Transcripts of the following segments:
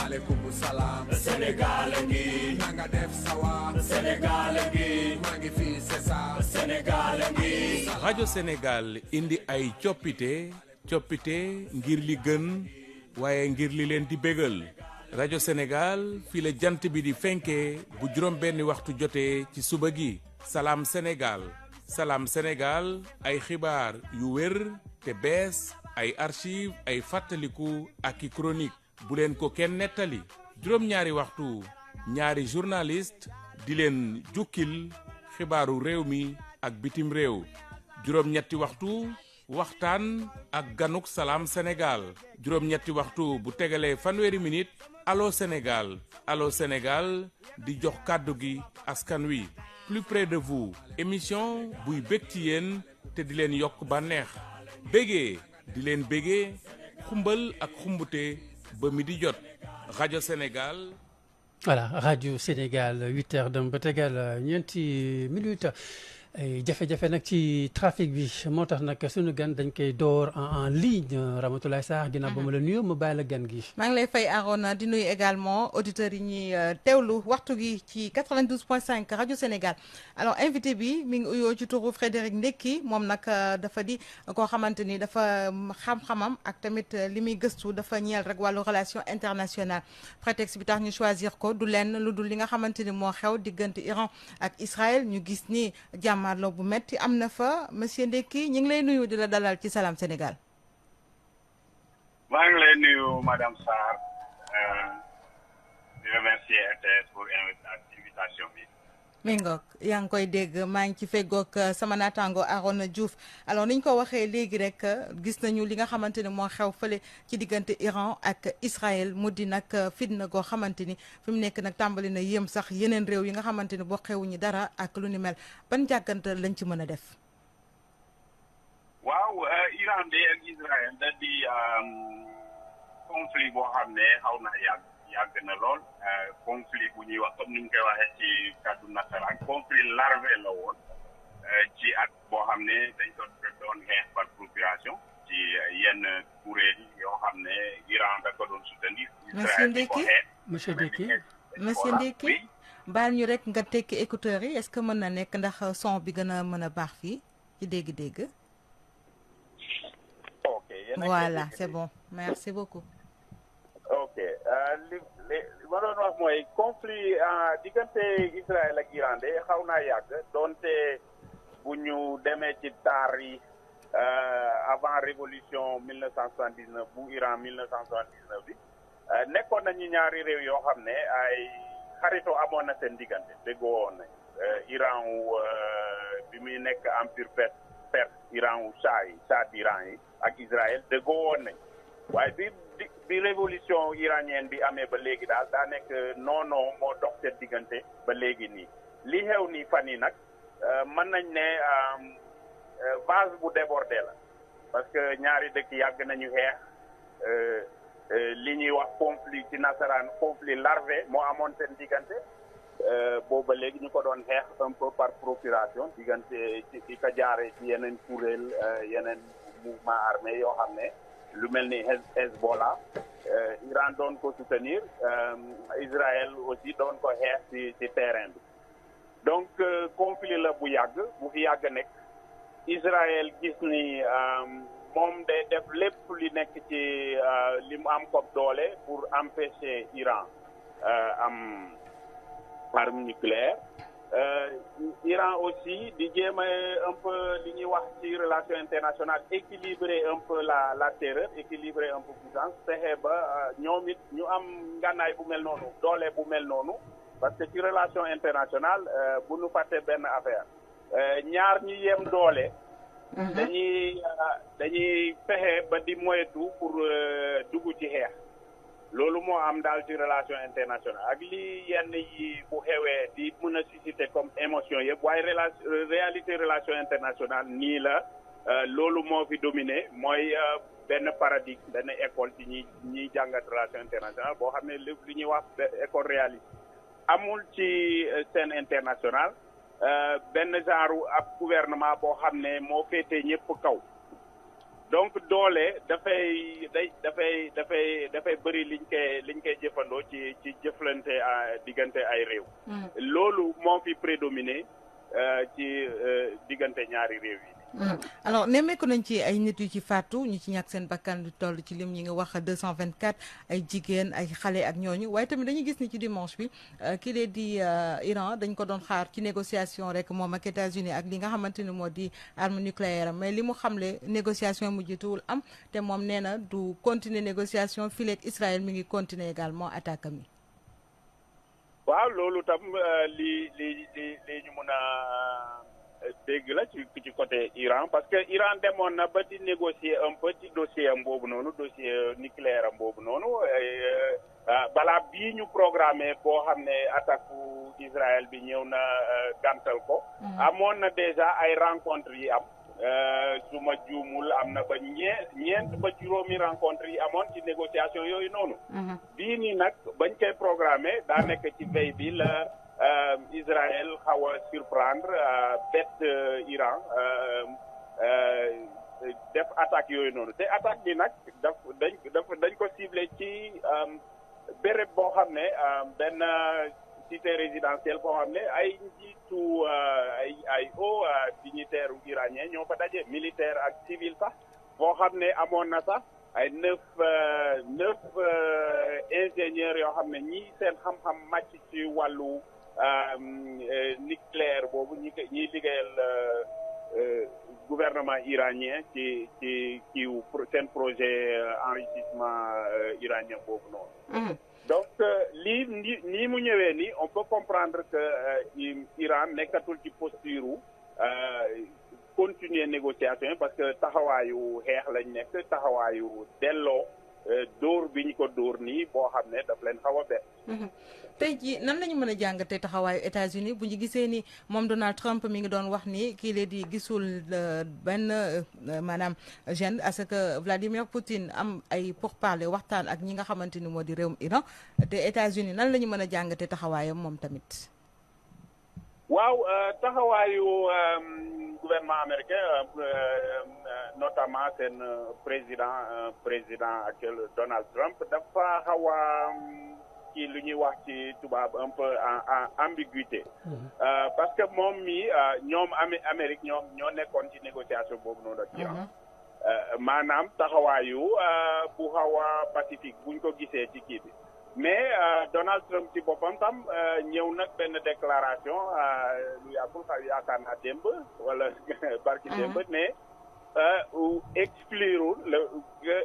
maaleykum salaam. Sénégal ngi. na nga def sawa. Sénégal ngi. maa ngi fi c'est ça. Sénégal ngi. rajo Sénégal indi ay coppite ngir li gën waaye ngir li leen di bégal rajo Sénégal fii la jant bi di fenkee bu juróom benni waxtu jotee ci suba gi salaam Sénégal ay xibaar yu wér te bees ay archive ay fàttaliku ak i chronique bu leen ko kenn nettali juróom-ñaari waxtu ñaari journaliste di leen jukkil xibaaru réew mi ak bitim réew juróom-ñetti waxtu waxtaan ak ganuk salaam Sénégal juróom-ñetti waxtu bu tegalee fanweeri minute allo Sénégal di jox kàddu gi askan wi plus près de vous émission buy bég ci yéen te di leen yokk bànneex bégee di leen bégee xumbal ak xumbute ba mi di jot rajo Sénégal. voilà rajo Sénégal 8h dem ba tegal ñeenti minutes. jafe-jafe nag ci trafic bi moo tax nag sunu gan dañ koy door en ligne Ramatoulaye Sarr ginnaaw ba ma la nuyoo ma bàyyi la gan gi. maa ngi lay fay Arona di nuyu également auditeurs yi ñuy teewlu waxtu gi ci 92.5 rajo Sénégal alors invité bi mi ngi uyoo ci turu Frédéric Ndekki moom nag dafa di koo xamante ni dafa xam-xamam ak tamit li muy gëstu dafa ñeel rek wàllu relation internationale prétexte bi tax ñu choisir ko du lenn lu dul li nga xamante ni moo xew diggante Iran ak Israël ñu gis ni jàmmarloo bu metti am na fa monsieur Ndekki ñu ngi lay nuyu di la dalal ci Salam Sénégal. maa ngi lay nuyu madame Sarr di remercier RTS pour invitation bi. mi ngoog yaa ngi koy dégg maa ngi ci feggoog sama naataango Arona Diouf alors ni ñu ko waxee léegi rek gis nañu li nga xamante ne moo xew fële ci diggante Iran ak Israël mu di nag fitna goo xamante ni fi mu nekk nag tàmbali na yéem sax yeneen réew yi nga xamante ni boo xewuñu dara ak lu ni mel ban jàggante lañ ci mën a def. waaw Iran de ak Israël da di conflit boo xam ne xaw na yàgg na lool conflit bu ñuy wax comme ni ñu koy waxee ci kàddu nasaraan conflit larvé la woon ci at boo xam ne dañ ko doon xeex par procuration ci yenn kuréel yoo xam ne Iran da ko doon soutenir. Israël di ko xeex monsieur Ndekki baal ñu rek nga tekki écouteurs yi est-ce que mën na nekk ndax son bi gën a mën a baax fii ci dégg-dégg. ok voilà c'est bon merci beaucoup. ok li ma doon wax mooy conflit diggante Israël ak Iran de xaw naa yàgg doonte bu ñu demee ci taar yi avant révolution 1979 bu Iran 1979 bi nekkoon nañu ñaari réew yoo xam ne ay xaritoo amoon na seen diggante déggoo woon nañ Iran wu bi muy nekk empire perse Iran wu Shah d'Iran yi ak Israël déggoo woon nañ waaye bi révolution iranienne bi amee ba léegi daal daa nekk non moo dox seen diggante ba léegi nii li xew nii fan yi nag mën nañ ne vase bu débordé la parce que ñaari dëkk yàgg nañu xeex li ñuy wax conflit ci nasaraan conflit larvé moo amoon seen diggante boobu ba léegi ñu ko doon xeex un peu par procuration diggante ci ka jaaree ci yeneen kuréel yeneen mouvement armé yoo xam ne lu mel ni Hezbollah Iran doon ko soutenir Israël aussi doon ko xeex ci terrain bi donc conflit la bu fi yàgg nekk Israël gis ni moom day def lépp li nekk ci li mu am comme doole pour empêcher Iran am arme nucléaire Iran aussi di jéem a un peu li ñuy wax ci relation internationale équilibrer un peu la terreur équilibrer un peu puissance fexe ba ñoom it ñu am ngànnaay bu mel noonu doole bu mel noonu parce que ci relation internationale bu nu fàtte benn affaire ñaar ñi yem doole dañuy fexe ba di moytu pour dugg ci xeex loolu moo am daal ci relation internationale ak li yenn yi bu xewee di mën a susciter comme émotion yëpp waaye réalité relation internationale nii la loolu moo fi dominé mooy benn paradigme benn école ci ñiy jàngat relation internationale boo xam ne li ñuy wax école réaliste amul ci scène internationale benn genre ab gouvernement boo xam ne moo féetee ñëpp kaw donc doole dafay bëri liñ koy jëfandoo ci jëflante diggante ay réew. loolu moo fi prédominé ci diggante ñaari réew yi. alors nemmeeku nañ ci ay nit yu ci faatu ñu ci ñàkk seen bakkan lu toll ci lim ñi nga wax 224 ay jigéen ay xale ak ñooñu waaye tamit dañuy gis ni ci dimanche bi kii lee di Iran dañ ko doon xaar ci négociation rek moom ak États-Unis ak li nga xamante ni moo di arme nucléaire am mais li mu xamle négociation mujjatuwul am te moom nee na du continuer négociation fileeg Israël mi ngi continuer également attaque am yi. waaw loolu tam li ñu mën a dégg la ci côté Iran parce que Iran demoon na ba di négocier un peu ci dossier am boobu noonu dossier nucléaire am boobu noonu balaa bii ñu programmé boo xam ne attaque Israël bi ñëw na gàntal ko. amoon na déjà ay rencontres yi am su ma juumul am na ba ñeent ba juróomi rencontres yi amoon ci négociation yooyu noonu. bii nii nag bañ koy programmé daa nekk ci veille bi la. Israël xaw a surprendre bett Iran def attaque yooyu noonu te attaque bi nag dañ ko ciblé ci béréb boo xam ne benn cité résidentielle boo xam ne ay njiitu ay hauts dignitaires iraniens ñoo fa daje militaire ak civil sax boo xam ne amoon na sax ay neuf ingénieurs yoo xam ne ñii seen xam-xam màcc ci wàllu nucléaire boobu ñiy liggéeyal gouvernement iranien ci kiiw seen projet enrichissement iranien boobu noonu. donc lii nii mu ñëwee nii on peut comprendre que Iran nekkatul ci posture continuer négociation parce que taxawaayu xeex lañ nekk taxawaayu delloo dóor bi ñu ko dóor nii boo xam ne daf leen xaw a bett. tey jii nan lañu mën a jàngatee taxawaayu États-Unis bu ñu gisee ni moom Donald Trump mi ngi doon wax ni kii lee di gisul benn maanaam gêne à ce que Vladimir Poutine am ay pourparlers waxtaan ak ñi nga xamante ni moo di réewum Iran te États-Unis nan la ñu mën a jàngatee taxawaayam moom tamit. waaw taxawaayu gouvernement américain notamment seen président actuel Donald Trump dafa xaw a ci lu ñuy wax ci tubaab un peu en ambiguïté parce que moom mi ñoom Amérique ñoo nekkoon ci négociation boobu noonu ak Iran maanaam taxawaayu bu xaw a pacifique buñ ko gisee ci kii bi mais Donald Trump ci boppam tam ñëw nag benn déclaration lu yàggul yaakaar naa démb wala barki démb ne exclure le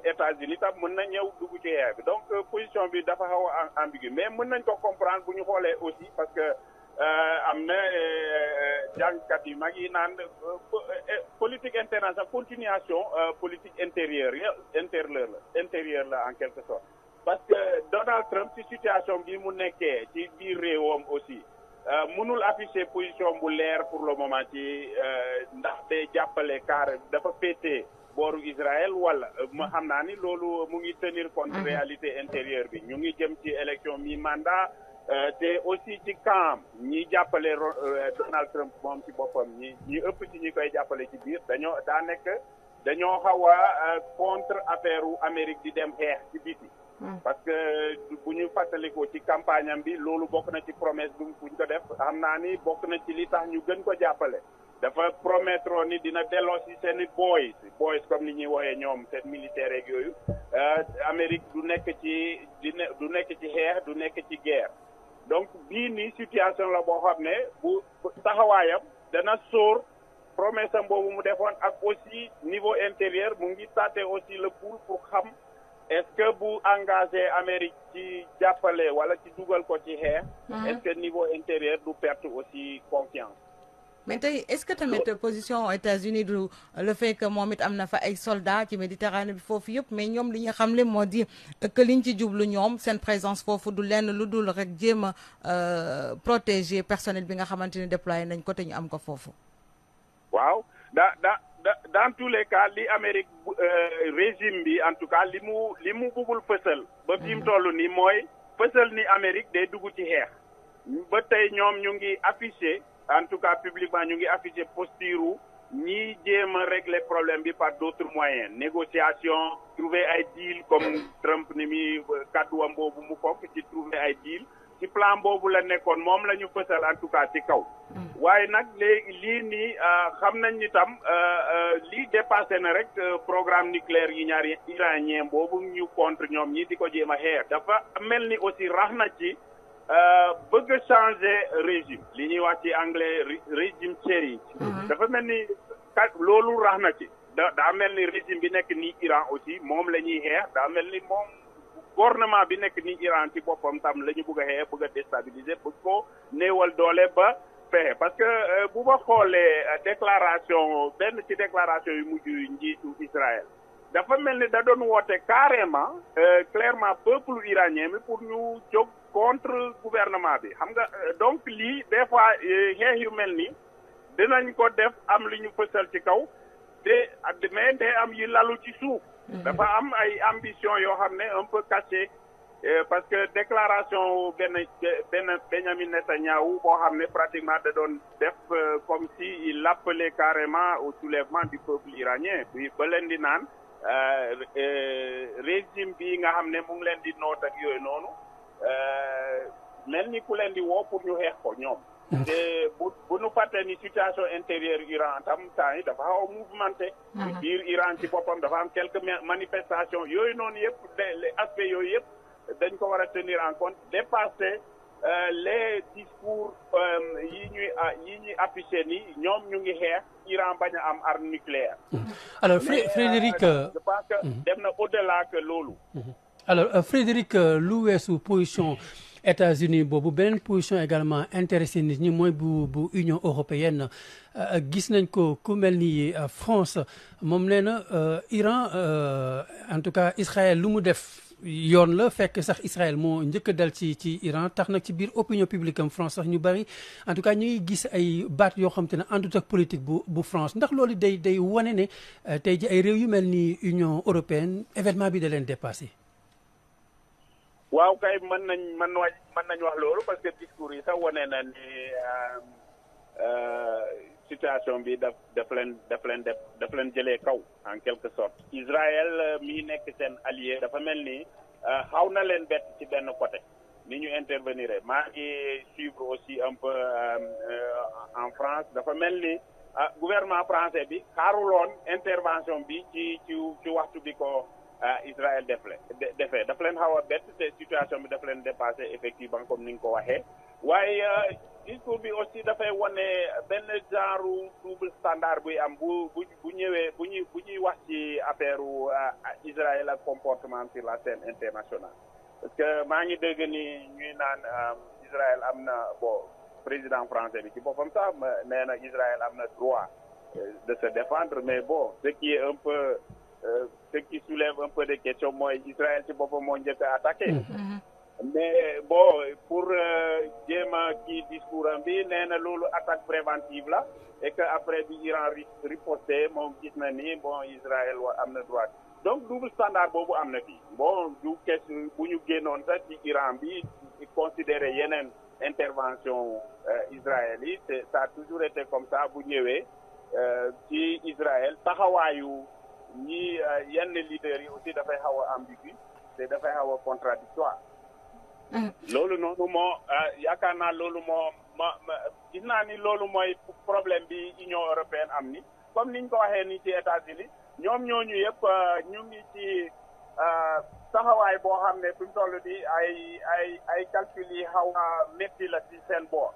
États-Unis tam mën na ñëw dugg ci xeex bi donc position bi dafa xaw a ambigu mais mën nañ ko comprendre bu ñu xoolee aussi parce que am na jàngkat yu mag yi naan politique internationale continuation politique intérieure la en quelque sorte parce que Donald Trump ci situation bi mu nekkee ci biir réewam aussi mënul afficher position bu leer pour le moment ci ndax day jàppale carré dafa féetee booru Israël wala ma xam naa ni loolu mu ngi tenir compte réalité intérieure bi ñu ngi jëm ci élection mi-mandat te aussi ci camp ñi jàppale Donald Trump moom ci boppam ñi ëpp ci ñi koy jàppale ci biir dañoo xaw a contre affaire u Amérique di dem xeex ci biti parce que bu ñu fàttalikoo ci campagne am bi loolu bokk na ci promesse bu ñu ko def xam naa ni bokk na ci li tax ñu gën ko jàppale dafa promettre ni dina delloo si seen i boys comme ni ñuy wooyee ñoom seen militaire yeeg yooyu Amérique du nekk ci xeex du nekk ci guerre donc bii nii situation la boo xam ne bu taxawaayam dana sóor promesse am boobu mu defoon ak aussi niveau intérieur mu ngi tâter aussi le pouls pour xam est-ce que bu engagé Amérique ci jàppale wala ci dugal ko ci xeex est-ce que niveau intérieur du perte aussi confiance. mais tey est-ce que tamit position États-Unis du le fait que moom it am na fa ay soldats ci Méditerranée bi foofu yëpp mais ñoom li ñu xamle moo di que liñ ci jublu ñoom seen présence foofu du lenn lu dul rek jéem a protéger personnel bi nga xamante ni déployé nañ ko te ñu am ko foofu. waaw dans tous les cas li Amérique régime bi en tout cas li mu bëggul fësal ba fi mu toll nii mooy fësal ni Amérique day dugg ci xeex ba tey ñoom ñu ngi affiché en tout cas publiquement ñu ngi affiché posture ñi jéem a régler problème bi par d'autres moyens négociation trouver ay deal comme Trump ni mi kàdduwam boobu mu fokk ci trouver ay deal ci plan boobu la nekkoon moom la ñu fësal en tout cas ci kaw waaye nag léegi lii nii xam nañ ni tam lii dépassé na rek programme nucléaire yi ñaari iranien boobu ñu contre ñoom ñi di ko jéem a xeex dafa mel ni aussi rax na ci bëgg a changer régime li ñuy wax ci anglais régime change dafa mel ni loolu rax na ci daa mel ni régime bi nekk nii Iran aussi moom la ñuy xeex daa mel ni moom gouvernement bi nekk nii Iran ci boppam tam la ñu bëgg a xeex bëgg a déstabiliser bëgg ko néewal doole ba fexe parce que bu ma xoolee déclaration benn ci déclaration yu mujj njiitu Israël dafa mel ni da doon woote carrément clairement peuple iranien mi pour ñu jóg contre gouvernement bi xam nga donc lii des fois xeex yu mel ni dinañ ko def am lu ñu fësal ci kaw te mais day am yi lalu ci suuf dafa am ay ambition yoo xam ne un peu caché parce que déclaration Benjamin Netanyahu boo xam ne pratiquement da doon def comme si il appelait carrément au soulèvement du peuple iranien puis ba leen di naan régime bi nga xam ne mu ngi leen di noot ak yooyu noonu mel ni ku leen di woo pour ñu xeex ko ñoom te bu nu fàtte ni situation intérieure Iran tam temps yi dafa xaw a mouvementé biir Iran ci boppam dafa am quelques manifestations yooyu noonu yëpp les aspects yooyu yëpp dañ ko war a tenir en compte dépasser les discours yi ñuy affiché ni ñoom ñu ngi xeex Iran bañ a am arme nucléaire alors Frédéric je pense que dem na au-delà que loolu alors Frédéric lu weesu position États-Unis boobu beneen position également intéressé nit ñi mooy bu Union européenne gis nañ ko ku mel ni France moom nee na Iran en tout cas Israël lu mu def yoon la fekk sax Israël moo njëkk a dal ci Iran tax nag ci biir opinion publique am France sax ñu bari en tout cas ñu ngi gis ay baat yoo xam te ne àndut ak politique bu France ndax loolu day wane ne tey ji ay réew yu mel ni Union européenne événement bi da leen dépassé. waaw kay mën nañ wax loolu parce que discours yi sax wane na ni situation bi daf leen jëlee kaw en quelque sorte Israël mi nekk seen allié dafa mel ni xaw na leen bett ci benn côté ni ñu intervenir maa ngi suivre aussi un peu en France dafa mel ni gouvernement français bi xaaruloon intervention bi ci waxtu bi ko Israël defee daf leen xaw a bett te situation bi daf leen dépassé effectivement comme ni nga ko waxee waaye discours bi aussi dafay wane benn genre double standard buy am bu ñëwee bu ñuy wax ci affaire Israël ak comportement sur la scène internationale parce que maa ngi dégg ni ñuy naan Israël am na président français bi ci boppam sax nee na Israël am na droit de se défendre mais ce qui est un peu ce qui soulève un peu de questions mooy Israël ci boppam moo njëkk a attaqué mais pour jéem a kii discours am bi nee na loolu attaque préventive la et que après bi Iran riposté moom gis na ni Israël am na droit donc double standard boobu am na fii du question bu ñu génnoon sax ci Iran bi considérer yeneen intervention Israël yi ça a toujours été comme ça bu ñëwee ci Israël taxawaayu ñi yenn leaders yi aussi dafay xaw a ambigu te dafay xaw a contradictoire loolu noonu moo yaakaar naa loolu moo gis naa ni loolu mooy problème bi Union européenne am ni comme niñ ko waxee ni ci États-Unis ñoom ñooñu yëpp ñu ngi ci taxawaay boo xam ne fi mu toll di ay calcul yi xaw a métti la ci seen boor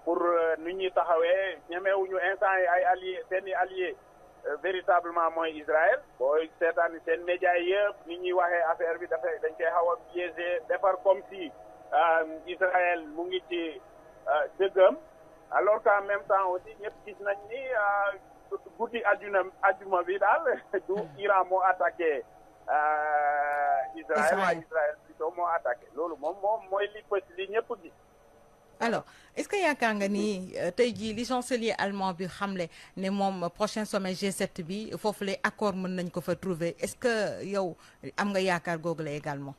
pour nu ñuy taxawee ñemewuñu instant yi ay alliés seeni alliés véritablement mooy Israël booy seetaan seen médias yëpp ni ñuy waxee affaire bi dañ koy xaw a biaisé defar comme si Israël mu ngi ci dëggam alors qu'en même temps aussi ñëpp gis nañ ni guddi ajuma bi daal du Iran moo attaqué Israël waaye Israël plutôt moo attaqué loolu moom mooy li ñëpp gis. alors est-ce que yaakaar nga ni tey jii li chancelier allemand bi xamle ne moom prochain sommet G7 bi foofu les accords mën nañ ko fa trouver est-ce que yow am nga yaakaar googu la également.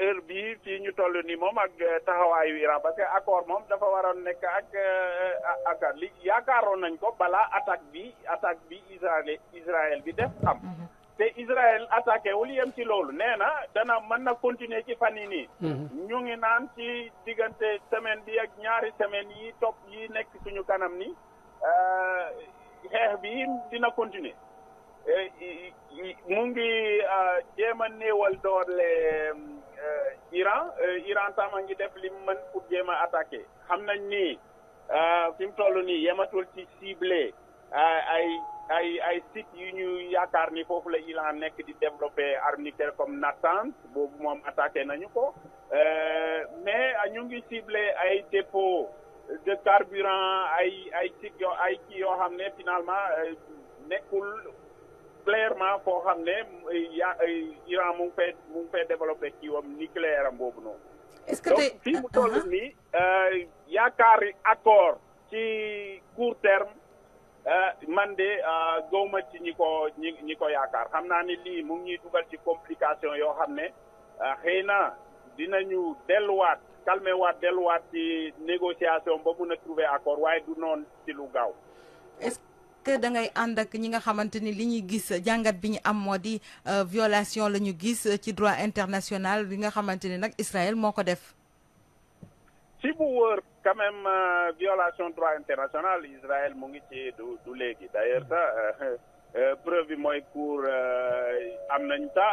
heure bi fii ñu toll nii moom ak taxawaayu Iran parce que accord moom dafa waroon nekk ak li yaakaaroon nañ ko balaa attaque bi Israël bi def am. te Israël attaqué wul yem ci loolu nee na mën na continuer ci fan yi nii. ñu ngi naan ci diggante semaine bi ak ñaari semaine yi topp yi nekk suñu kanam ni xeex bi dina continuer. mu ngi jéem a néewal doole Iran tam a ngi def li mu mën pour jéem a attaqué xam nañ ni fi mu toll nii yematul ci ciblé ay sites yu ñu yaakaar ni foofu la Iran nekk di développer arme nucléaire comme Natanz boobu moom attaqué nañu ko mais ñu ngi ciblé ay dépôts de carburant ay sites yoo xam ne finalement nekkul clairement foo xam ne Iran mu ngi fay développé kii wam nucléaire am boobu noonu. est-ce que donc fii mu toll nii yaakaari accord ci court terme man de gawma ci ñi ko yaakaar xam naa ni lii mu ngi ñuy dugal ci complication yoo xam ne xëy na dinañu delluwaat ci négociation ba mun a trouver accord waaye du noonu ci lu gaaw. est-ce que da ngay ànd ak ñi nga xamante ni li ñuy gis jàngat bi ñu am moo di violation la ñu gis ci droit international bi nga xamante ni nag Israël moo ko def. si bu wër quand même violation droit international Israël mu ngi ci du léegi d'ailleurs sax preuve bi mooy cour am nañ sax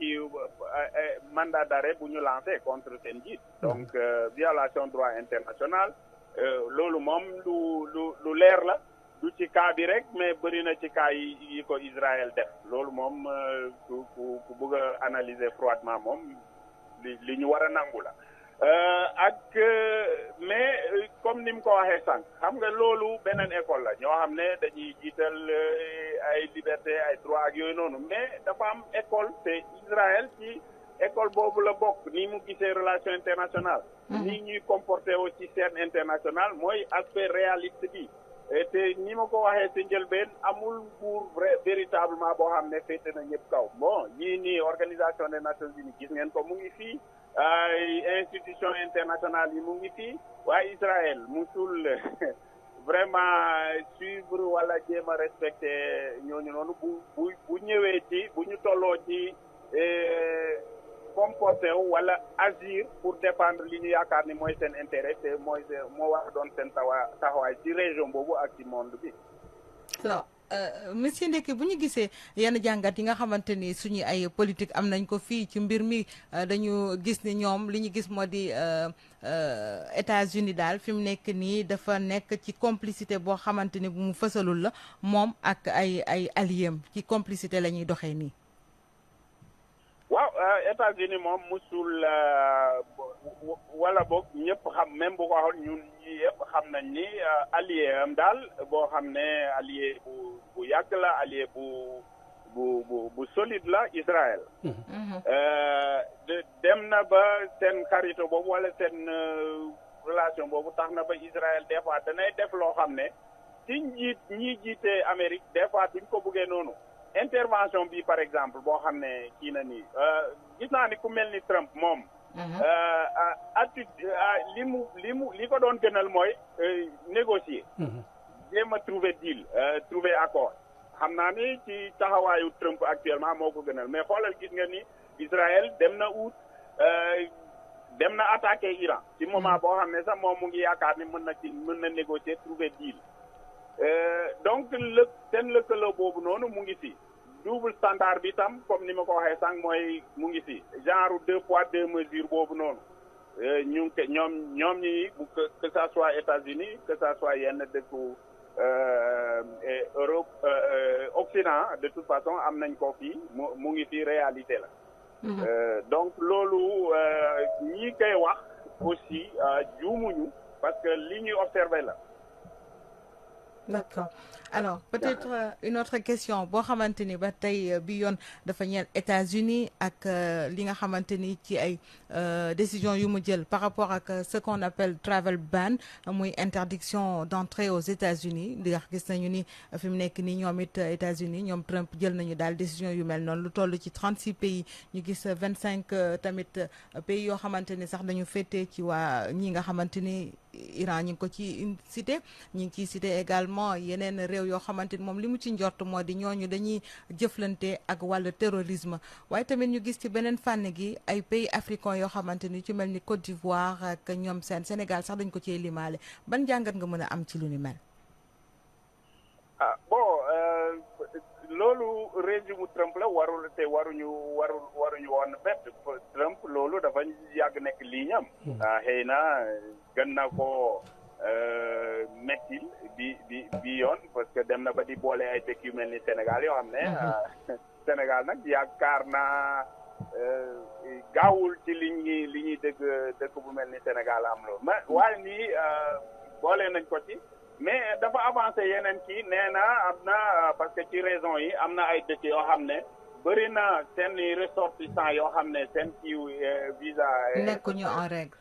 ay mandat d'arrêt bu ñu lancé contre seen njiit donc violation droit international loolu moom lu leer la du ci cas bi rek mais bëri na ci cas yi ko Israël def loolu moom ku bëgg a analyser froidement moom li ñu war a nangu la mais comme ni mu ko waxee sànq xam nga loolu beneen école la ñoo xam ne dañuy jiital ay liberté ay droit ak yooyu noonu mais dafa am école te Israël ci école boobu la bokk ni mu gisee relation internationale ni ñuy comporté wu ci scène internationale mooy aspect réaliste bi te ni ma ko waxee ci njëlbeen amul nguur véritablement boo xam ne féete na ñëpp kaw bon yii nii organisation des nations unies gis ngeen ko mu ngi fii ay institution internationale yi mu ngi fii waaye Israël musul vraiment suivre wala jéem a respecté ñooñu noonu bu ñëwee ci bu ñu tolloo ci comporté wu wala agir pour défendre li ñu yaakaar ni mooy seen intérêt te moo war a doon seen taxawaay ci région boobu ak ci monde bi. alors monsieur Ndeki bu ñu gisee yenn jàngat yi nga xamante ni suñu ay politique am nañ ko fii ci mbir mi dañu gis ni ñoom li ñu gis moo di États-Unis daal fi mu nekk nii dafa nekk ci complicité boo xamante ni bu mu fësalul la moom ak ay alliés ci complicité la ñuy doxee nii. waaw États-Unis moom musul wala boog ñëpp xam même bu ko waxoon ñun ñi yëpp xam nañ ni allié am daal boo xam ne allié bu yàgg la allié bu solide la Israël. dem na ba seen xarito boobu wala seen relation boobu tax na ba Israël des fois danay def loo xam ne ci ñi jiite Amérique des fois duñ ko buggee noonu. intervention bi par exemple boo xam ne kii na nii gis naa ni ku mel ni Trump moom li ko doon gënal mooy négocier jéem a trouver deal trouver accord xam naa ni ci taxawaayu Trump actuellement moo ko gënal mais xoolal gis nga ni Israël dem na attaquer Iran ci moment boo xam ne sax moom mu ngi yaakaar ni mën na négocier trouver deal donc seen lëkkaloo boobu noonu mu ngi fi double standard bi tam comme ni ma ko waxee sànq mooy mu ngi fi genre 2 poids 2 mesures boobu noonu ñu ngi ñoom ñi que ça soit États-Unis que ça soit yenn dëkku Europe Occident de toute façon am nañ ko fii mu ngi fi réalité la. donc loolu ñi koy wax aussi juumuñu parce que li ñuy observé la. D'accord alors peut-être une autre question boo xamante ni ba tey bi yoon dafa ñeel États-Unis ak li nga xamante ni ci ay décision yu mu jël par rapport ak ce qu'on appelle travel ban muy interdiction d'entrée aux États-Unis di nga gis nañu ni fi mu nekk nii ñoom it États-Unis ñoom Trump jël nañu daal décision yu mel noonu lu toll ci 36 pays ñu gis 25 tamit pays yoo xamante ni sax dañu féetee ci waa ñi nga xamante ni Iran ñu ngi ko ci cité ñu ngi ciy cité également yeneen réew yoo xamante ni moom li mu ci njort moo di ñooñu dañuy jëflante ak wàllu terrorisme waaye tamit ñu gis ci beneen fànn gi ay pays africains yoo xamante ni ci mel ni Côte d'Ivoire ak ñoom seen Sénégal sax dañ ko cee limaale ban jàngat nga mën a am ci lu ni mel. ah bon loolu régime Trump la waruñu woon bett Trump loolu dafa yàgg nekk ligne am. xëy na gën na ko mettil bi yoon parce que dem na ba di boole ay dëkk yu mel ni Sénégal yoo xam ne Sénégal nag yaakaar naa gaawul ci li ñuy dëkk bu mel ni Sénégal am loolu mais waaye nii boole nañ ko ci. mais dafa avancé yeneen kii nee na am na parce que ci raison yi am na ay dëkk yoo xam ne bëri na seen ressortissants yoo xam ne seen kiiw visa. nekkuñu en règle.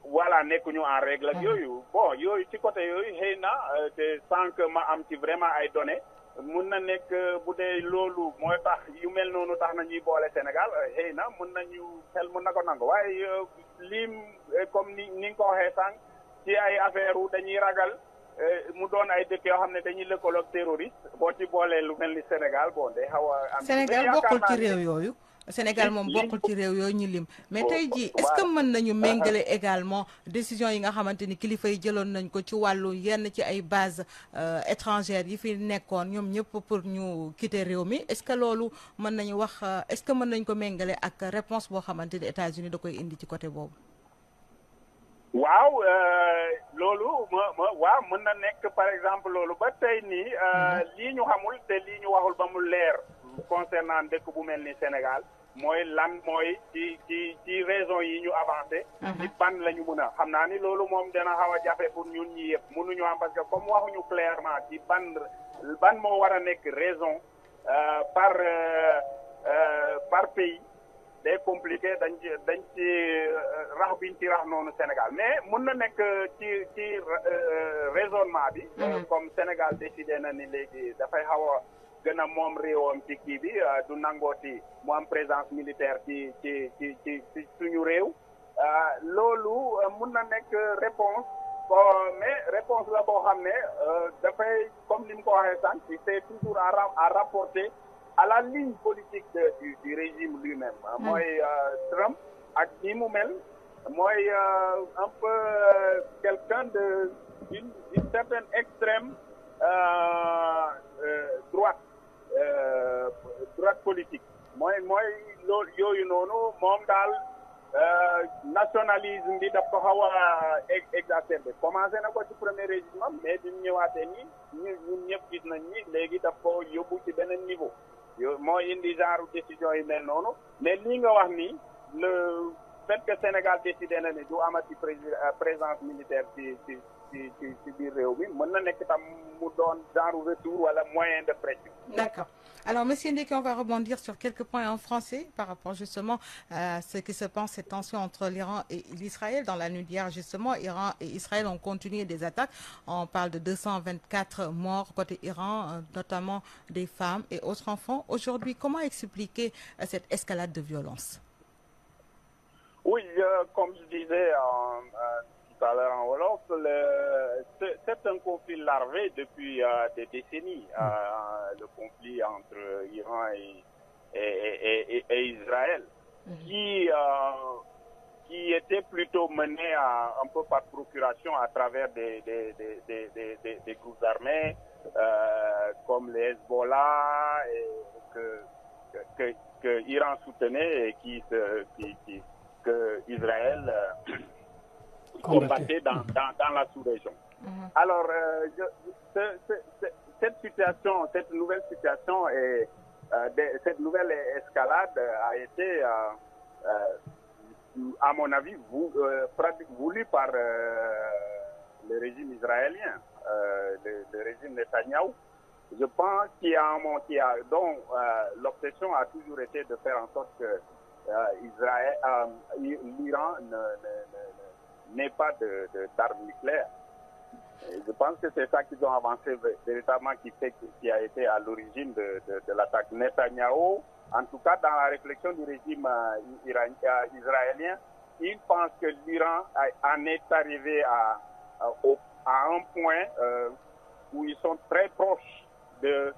voilà nekkuñu en règle ak yooyu bon yooyu ci côté yooyu xëy na te sans que ma am ci vraiment ay données mun na nekk bu dee loolu mooy tax yu mel noonu tax na ñuy boole Sénégal xëy na mun nañu xel mun na ko nangu waaye lim comme ni nga ko waxee sànq ci ay affaire wu dañuy ragal. mu doon ay dëkk yoo xam ne dañuy lëkkaloog terroriste boo ci boolee lu mel ni Sénégal bon day xaw a am. Sénégal bokkul ci réew yooyu. Sénégal moom bokkul ci réew yooyu ñu lim. mais tey jii est-ce que mën nañu méngale également décision yi nga xamante ni kilifa yi jëloon nañ ko ci wàllu yenn ci ay bases étrangères yi fi nekkoon ñoom ñëpp pour ñu quitter réew mi est-ce que loolu mën nañu wax est-ce que mën nañ ko méngale ak réponse boo xamante ni États-Unis da koy indi ci côté boobu. waaw loolu waaw mën na nekk par exemple loolu ba tey nii lii ñu xamul te lii ñu waxul ba mu leer concernant dëkk bu mel ni Sénégal mooy lan mooy ci raison yi ñu avancé ci ban la ñu mën a xam naa ni loolu moom dana xaw a jafe pour ñun ñi yëpp mënuñu am parce que comme waxuñu clairement ci ban moo war a nekk raison par pays c'est compliqué dañ ci rax biñ ci rax noonu Sénégal mais mun na nekk ci raisonnement bi comme Sénégal décidé na ni léegi dafay xaw a gën a moom réewam ci kii bi du nangooti mu am présence militaire ci suñu réew loolu mun na nekk réponse mais réponse la boo xam ne dafay comme ni mu ko waxee sànq c'est toujours à rapporter à la ligne politique du régime lui-même mooy Trump ak ni mu mel mooy un peu quelqu'un d'une certaine extrême droite politique mooy loolu yooyu noonu moom daal nationalisme bi daf ko xaw a exacerbé commencé na ko ci premier régime am mais bi mu ñëwaatee nii ñun ñëpp gis nañ ni léegi daf ko yóbbu ci beneen niveau moo indi genre décision yi mel noonu mais lii nga wax ni le fait que Sénégal décidé na ni du amati présence militaire ci biir réew mi mën na nekk tam mu doon genre retour wala moyen de pression. D'accord. Alors, Monsieur Ndeki, on va rebondir sur quelques points en français par rapport justement à ce qui se passe, cette tension entre l'Iran et l'Israël. Dans la nuit d'hier, justement, Iran et Israël ont continué des attaques. On parle de 224 morts côté Iran, notamment des femmes et autres enfants. Aujourd'hui, comment expliquer cette escalade de violence? Oui, comme je disais tout à l'heure en Wolof, c'est un conflit larvé depuis des décennies, le conflit entre Iran et Israël, qui était plutôt mené un peu par procuration à travers des groupes armés comme les Hezbollah et que Iran soutenait et que Israël combattait dans la sous-région. Alors, cette nouvelle situation et cette nouvelle escalade a été, à mon avis, voulue par le régime israélien. le régime Netanyahou. Je pense qu'il y a un moment dont l'obsession a toujours été de faire en sorte que l'Iran n'ait pas d'armes nucléaires. Et je pense que c'est ça qu'ils ont avancé véritablement qui a été à l'origine de l'attaque. Netanyahou, en tout cas dans la réflexion du régime israélien, il pense que l'Iran en est arrivé à un point où ils sont très proches de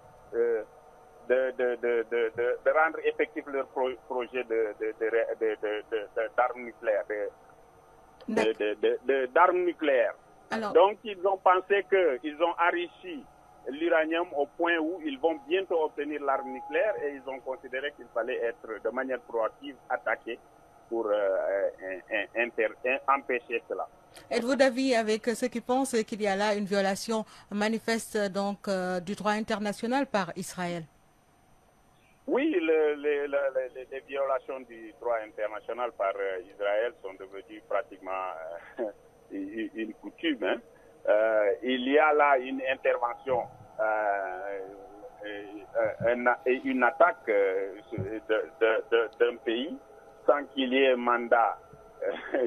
rendre effectif leur projet d'armes nucléaires. D'armes nucléaires. Alors, donc, ils ont pensé qu'ils ont enrichi l'uranium au point où ils vont bientôt obtenir l'arme nucléaire et ils ont considéré qu'il fallait être de manière proactive attaqué pour empêcher cela. êtes-vous d'avis avec ceux qui pensent qu'il y a là une violation manifeste donc du droit international par Israël? Oui, les violations du droit international par Israël sont devenues pratiquement une coutume. Hein. Il y a là une intervention, une attaque d'un pays sans qu'il y ait mandat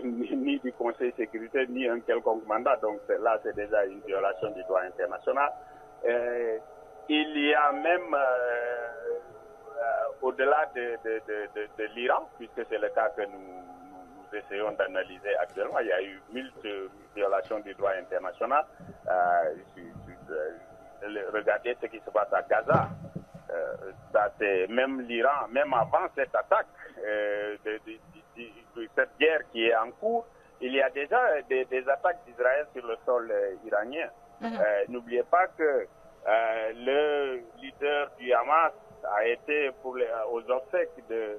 ni du Conseil de sécurité, ni un quelconque mandat. Donc là, c'est déjà une violation du droit international. Il y a même, au-delà de l'Iran, puisque c'est le cas que nous essayons d'analyser actuellement, il y a eu multiples violations du droit international. Regardez ce qui se passe à Gaza. Ça, c'est même l'Iran, même avant cette attaque, cette guerre qui est en cours, il y a déjà des attaques d'Israël sur le sol iranien. N'oubliez pas que le leader du Hamas a été aux obsèques du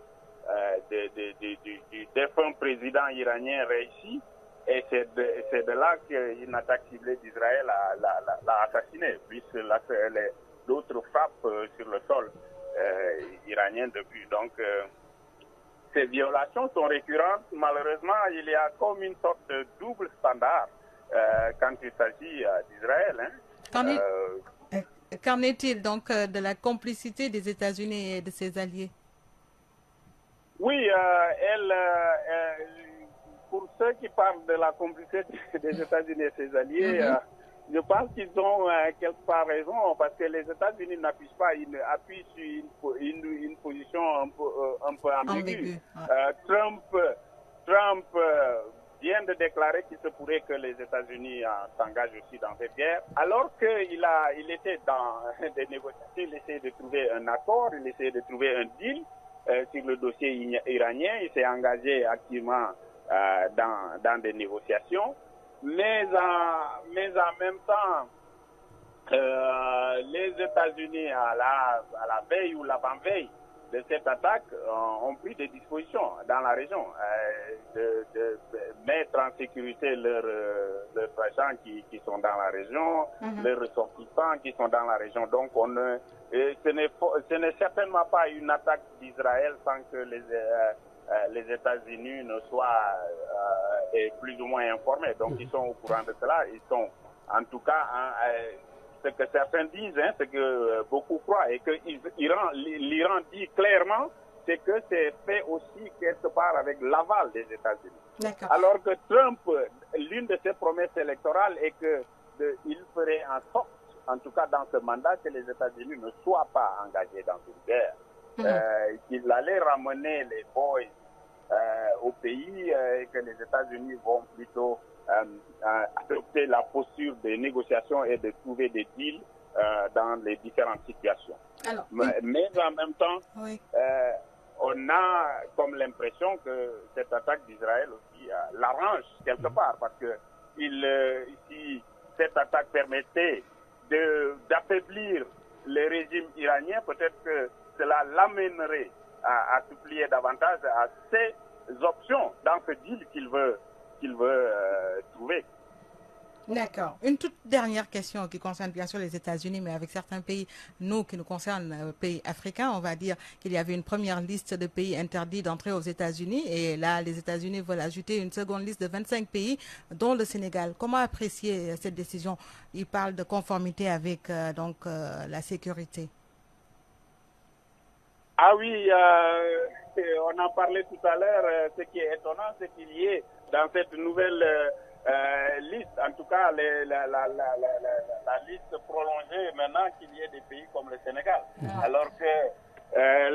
défunt président iranien Raisi, et c'est de là qu'une attaque ciblée d'Israël l'a assassiné, puisque d'autres frappent sur le sol iranien depuis. Donc, ces violations sont récurrentes. Malheureusement, il y a comme une sorte de double standard quand il s'agit d'Israël. Hein. Qu'en est-il donc de la complicité des États-Unis et de ses alliés? Oui, pour ceux qui parlent de la complicité des États-Unis et ses alliés, je pense qu'ils ont quelque part raison, parce que les États-Unis n'appuient pas, ils appuient sur une position un peu ambiguë. Trump vient de déclarer qu'il se pourrait que les États-Unis s'engagent aussi dans cette guerre, alors qu'il était dans des négociations, il essayait de trouver un accord, il essayait de trouver un deal sur le dossier iranien, il s'est engagé activement dans des négociations, mais en même temps, les États-Unis à la veille ou l'avant-veille de cette attaque ont pris des dispositions dans la région, de mettre en sécurité leurs agents qui sont dans la région, leurs ressortissants qui sont dans la région. Donc ce n'est certainement pas une attaque d'Israël sans que les États-Unis ne soient plus ou moins informés. Donc ils sont au courant de cela. Ils sont, en tout cas, ce que certains disent, ce que beaucoup croient, et que l'Iran dit clairement, c'est que c'est fait aussi quelque part avec l'aval des États-Unis. Alors que Trump, l'une de ses promesses électorales est qu'il ferait en sorte, en tout cas dans ce mandat, que les États-Unis ne soient pas engagés dans une guerre, qu'il allait ramener les boys au pays et que les États-Unis vont plutôt adopter la posture des négociations et de trouver des deals dans les différentes situations. Alors, mais en même temps, on a comme l'impression que cette attaque d'Israël aussi l'arrange quelque part, parce que si cette attaque permettait d'affaiblir le régime iranien, peut-être que cela l'amènerait à se plier davantage à ces options dans ce deal qu'il veut trouver. D'accord. Une toute dernière question qui concerne bien sûr les États-Unis, mais avec certains pays, nous, qui nous concernent, pays africains, on va dire qu'il y avait une première liste de pays interdits d'entrer aux États-Unis et là, les États-Unis veulent ajouter une seconde liste de 25 pays, dont le Sénégal. Comment apprécier cette décision? Il parle de conformité avec la sécurité. Ah oui, on en parlait tout à l'heure. Ce qui est étonnant, c'est qu'il y ait dans cette nouvelle liste, en tout cas la liste prolongée maintenant, qu'il y ait des pays comme le Sénégal. Alors que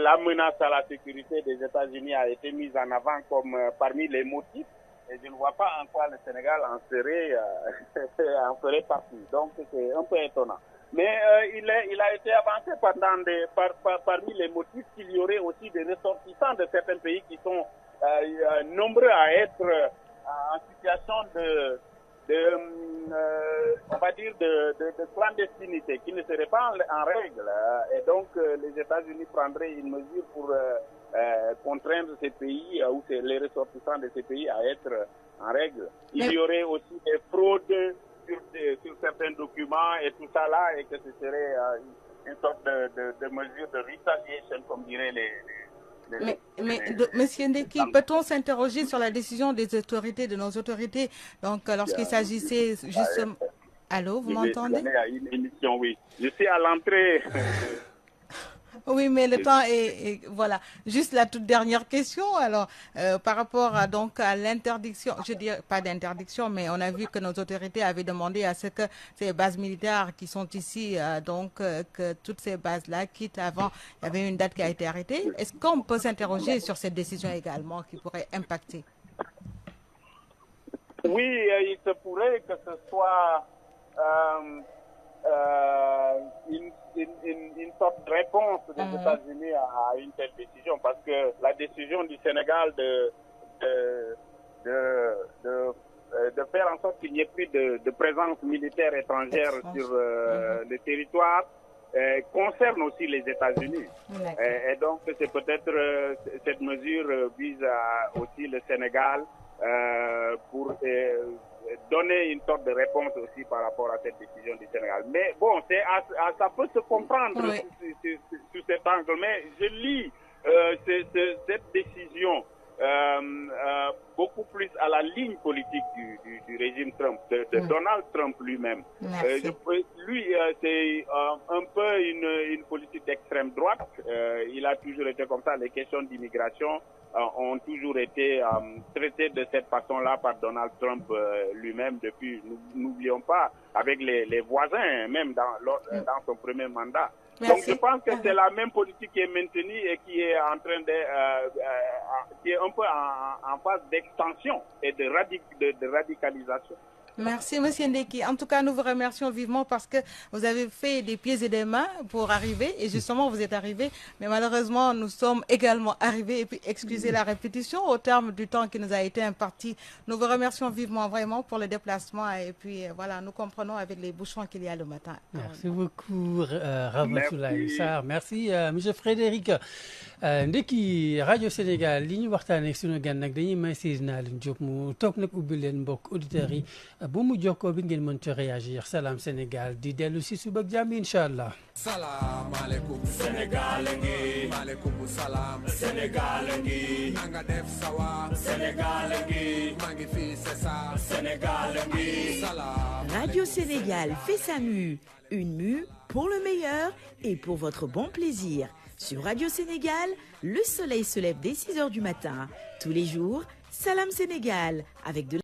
la menace à la sécurité des États-Unis a été mise en avant comme parmi les motifs. Et je ne vois pas en quoi le Sénégal en ferait partie. Donc c'est un peu étonnant. Mais il a été avancé parmi les motifs qu'il y aurait aussi des ressortissants de certains pays qui sont nombreux à être en situation on va dire de clandestinité, qui ne serait pas en règle. Et donc les États-Unis prendraient une mesure pour contraindre ces pays ou les ressortissants de ces pays à être en règle. Il y aurait aussi des fraudes sur certains documents et tout ça là, et que ce serait une sorte de mesure de retaliation, comme diraient Monsieur Ndeki, peut-on s'interroger sur la décision des autorités, de nos autorités, donc lorsqu'il s'agissait justement... Allô, vous m'entendez? Une émission, oui. Je suis à l'entrée. Oui, mais le temps est voilà. Juste la toute dernière question. Alors, par rapport à l'interdiction, je dirais pas d'interdiction, mais on a vu que nos autorités avaient demandé à ce que ces bases militaires qui sont ici, que toutes ces bases-là quittent avant. Il y avait une date qui a été arrêtée. Est-ce qu'on peut s'interroger sur cette décision également qui pourrait impacter? Oui, il se pourrait que ce soit une sorte de réponse des États-Unis à une telle décision, parce que la décision du Sénégal de faire en sorte qu'il n'y ait plus de présence militaire étrangère sur le territoire concerne aussi les États-Unis. Et donc c'est peut-être cette mesure vise aussi le Sénégal pour donner une sorte de réponse aussi par rapport à cette décision du Sénégal. Mais bon, ça peut se comprendre sous cet angle. Mais je lis cette décision beaucoup plus à la ligne politique du régime Trump, de Donald Trump lui-même. Lui, c'est un peu une politique d'extrême droite. Il a toujours été comme ça. Les questions d'immigration ont toujours été traitées de cette façon-là par Donald Trump lui-même depuis, n'oublions pas, avec les voisins, même dans son premier mandat. Donc je pense que c'est la même politique qui est maintenue et qui est en train qui est un peu en phase d'extension et de radicalisation. Merci, Monsieur Ndeki. En tout cas, nous vous remercions vivement parce que vous avez fait des pieds et des mains pour arriver. Et justement, vous êtes arrivé. Mais malheureusement, nous sommes également arrivés. Et puis, excusez la répétition au terme du temps qui nous a été imparti. Nous vous remercions vivement, vraiment, pour le déplacement. Et puis, voilà, nous comprenons avec les bouchons qu'il y a le matin. Merci beaucoup, Ramatoulaye Sarr. Merci, Monsieur Frédéric Ndeki, Radio Sénégal. li ñu waxtaanee sunu gan nag dañuy may Seydina Alioune Diop mu toog nag ubbi leen mbokk auditeurs yi bu mu jokkoo bi ngeen mën ci réagir Salam Sénégal di dellu si suba ak jàmm incha allah. Salam alaikum Sénégal ngi maaleykum salaam Sénégal ngi nanga def sawa Sénégal ngi maa ngi fii c'est ça Sénégal ngi salam Radio Sénégal fait sa mue, une mue pour le meilleur et pour votre bon plaisir. Sur Radio Sénégal, le soleil se lève dès 6h du matin. Tous les jours, Salam Sénégal avec de